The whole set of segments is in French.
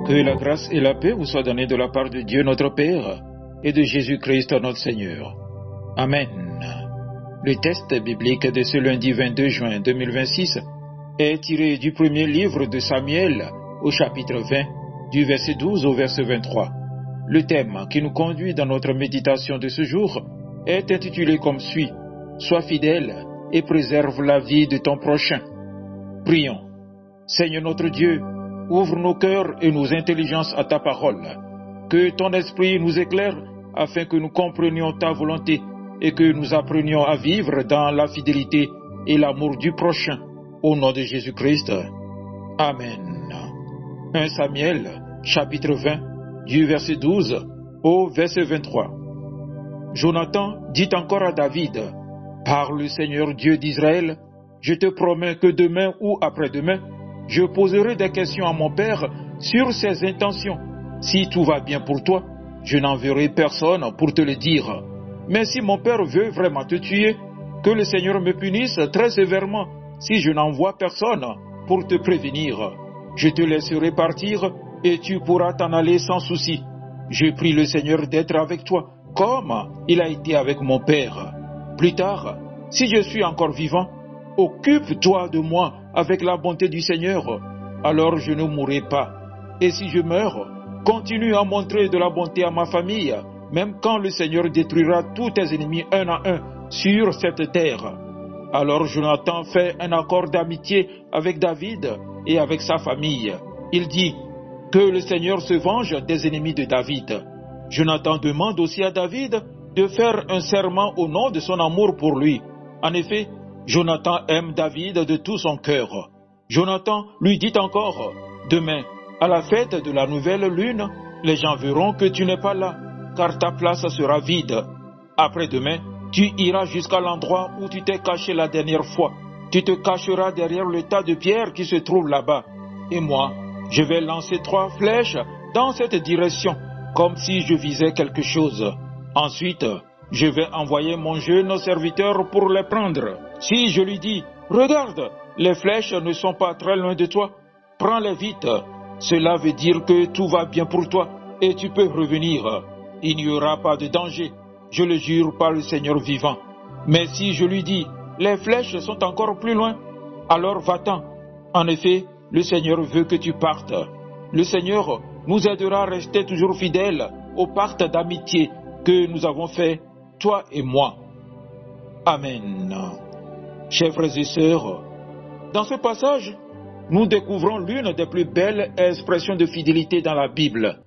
Que la grâce et la paix vous soient données de la part de Dieu notre Père et de Jésus-Christ notre Seigneur. Amen. Le texte biblique de ce lundi 22 juin 2026 est tiré du premier livre de Samuel au chapitre 20, du verset 12 au verset 23. Le thème qui nous conduit dans notre méditation de ce jour est intitulé comme suit: Sois fidèle et préserve la vie de ton prochain. Prions. Seigneur notre Dieu, ouvre nos cœurs et nos intelligences à ta parole. Que ton esprit nous éclaire afin que nous comprenions ta volonté et que nous apprenions à vivre dans la fidélité et l'amour du prochain. Au nom de Jésus-Christ. Amen. 1 Samuel, chapitre 20, du verset 12 au verset 23. Jonathan dit encore à David: Par le Seigneur Dieu d'Israël, je te promets que demain ou après-demain, je poserai des questions à mon père sur ses intentions. Si tout va bien pour toi, je n'enverrai personne pour te le dire. Mais si mon père veut vraiment te tuer, que le Seigneur me punisse très sévèrement si je n'envoie personne pour te prévenir. Je te laisserai partir et tu pourras t'en aller sans souci. Je prie le Seigneur d'être avec toi comme il a été avec mon père. Plus tard, si je suis encore vivant, occupe-toi de moi avec la bonté du Seigneur, alors je ne mourrai pas. Et si je meurs, continue à montrer de la bonté à ma famille, même quand le Seigneur détruira tous tes ennemis un à un sur cette terre. Alors Jonathan fait un accord d'amitié avec David et avec sa famille. Il dit que le Seigneur se venge des ennemis de David. Jonathan demande aussi à David de faire un serment au nom de son amour pour lui. En effet, Jonathan aime David de tout son cœur. Jonathan lui dit encore: Demain, à la fête de la nouvelle lune, les gens verront que tu n'es pas là, car ta place sera vide. Après-demain, tu iras jusqu'à l'endroit où tu t'es caché la dernière fois. Tu te cacheras derrière le tas de pierres qui se trouve là-bas. Et moi, je vais lancer 3 flèches dans cette direction, comme si je visais quelque chose. Ensuite, je vais envoyer mon jeune serviteur pour les prendre. Si je lui dis: Regarde, les flèches ne sont pas très loin de toi, prends-les vite. Cela veut dire que tout va bien pour toi et tu peux revenir. Il n'y aura pas de danger, je le jure par le Seigneur vivant. Mais si je lui dis: Les flèches sont encore plus loin, alors va-t'en. En effet, le Seigneur veut que tu partes. Le Seigneur nous aidera à rester toujours fidèles au pacte d'amitié que nous avons fait, toi et moi. Amen. Chers frères et sœurs, dans ce passage, nous découvrons l'une des plus belles expressions de fidélité dans la Bible.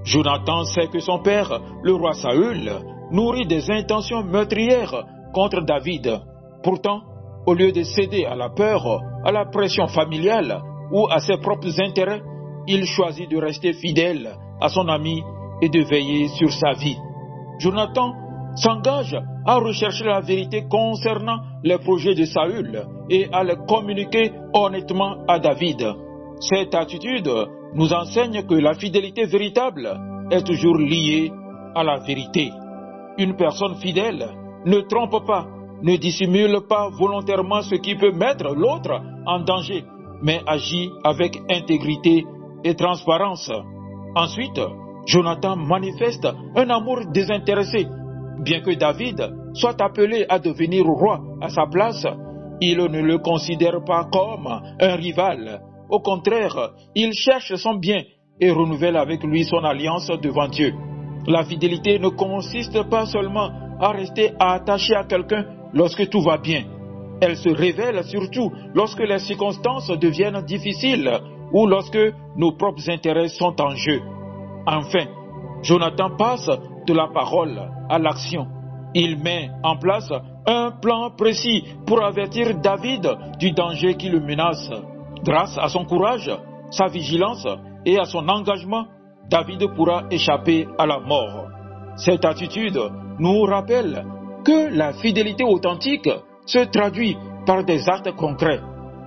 Jonathan sait que son père, le roi Saül, nourrit des intentions meurtrières contre David. Pourtant, au lieu de céder à la peur, à la pression familiale ou à ses propres intérêts, il choisit de rester fidèle à son ami et de veiller sur sa vie. Jonathan s'engage à rechercher la vérité concernant les projets de Saül et à les communiquer honnêtement à David. Cette attitude nous enseigne que la fidélité véritable est toujours liée à la vérité. Une personne fidèle ne trompe pas, ne dissimule pas volontairement ce qui peut mettre l'autre en danger, mais agit avec intégrité et transparence. Ensuite, Jonathan manifeste un amour désintéressé. Bien que David soit appelé à devenir roi à sa place, il ne le considère pas comme un rival. Au contraire, il cherche son bien et renouvelle avec lui son alliance devant Dieu. La fidélité ne consiste pas seulement à rester attaché à quelqu'un lorsque tout va bien. Elle se révèle surtout lorsque les circonstances deviennent difficiles ou lorsque nos propres intérêts sont en jeu. Enfin, Jonathan passe de la parole à l'action. Il met en place un plan précis pour avertir David du danger qui le menace. Grâce à son courage, sa vigilance et à son engagement, David pourra échapper à la mort. Cette attitude nous rappelle que la fidélité authentique se traduit par des actes concrets.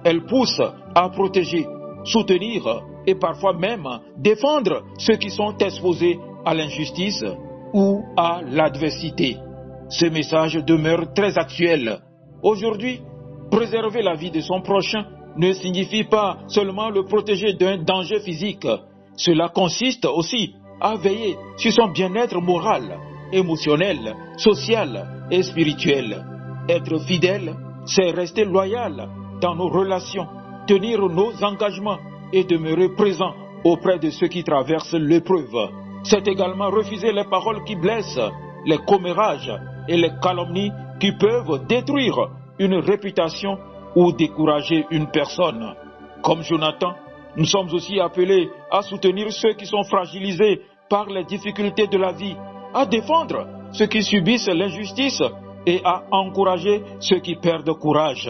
Elle pousse à protéger, soutenir et parfois même défendre ceux qui sont exposés à l'injustice ou à l'adversité. Ce message demeure très actuel. Aujourd'hui, préserver la vie de son prochain ne signifie pas seulement le protéger d'un danger physique, Cela consiste aussi à veiller sur son bien-être moral, émotionnel, social et spirituel. Être fidèle, c'est rester loyal dans nos relations, tenir nos engagements et demeurer présent auprès de ceux qui traversent l'épreuve. C'est également refuser les paroles qui blessent, les commérages et les calomnies qui peuvent détruire une réputation ou décourager une personne. Comme Jonathan, nous sommes aussi appelés à soutenir ceux qui sont fragilisés par les difficultés de la vie, à défendre ceux qui subissent l'injustice et à encourager ceux qui perdent courage.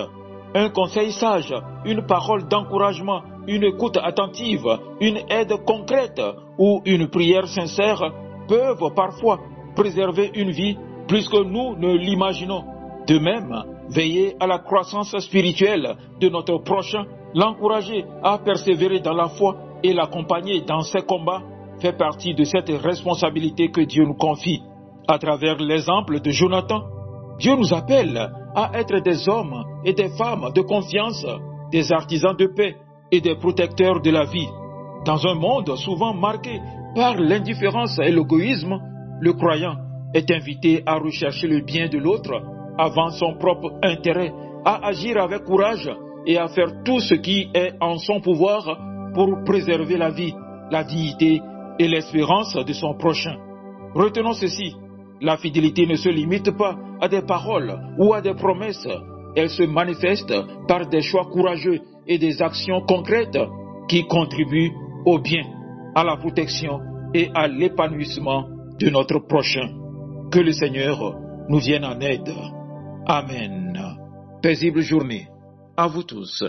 Un conseil sage, une parole d'encouragement, une écoute attentive, une aide concrète ou une prière sincère peuvent parfois préserver une vie plus que nous ne l'imaginons. De même, veiller à la croissance spirituelle de notre prochain, l'encourager à persévérer dans la foi et l'accompagner dans ses combats fait partie de cette responsabilité que Dieu nous confie. À travers l'exemple de Jonathan, Dieu nous appelle à être des hommes et des femmes de confiance, des artisans de paix et des protecteurs de la vie. Dans un monde souvent marqué par l'indifférence et l'égoïsme, le croyant est invité à rechercher le bien de l'autre avant son propre intérêt, à agir avec courage et à faire tout ce qui est en son pouvoir pour préserver la vie, la dignité et l'espérance de son prochain. Retenons ceci, la fidélité ne se limite pas à des paroles ou à des promesses, elle se manifeste par des choix courageux et des actions concrètes qui contribuent au bien, à la protection et à l'épanouissement de notre prochain. Que le Seigneur nous vienne en aide. Amen. Paisible journée à vous tous.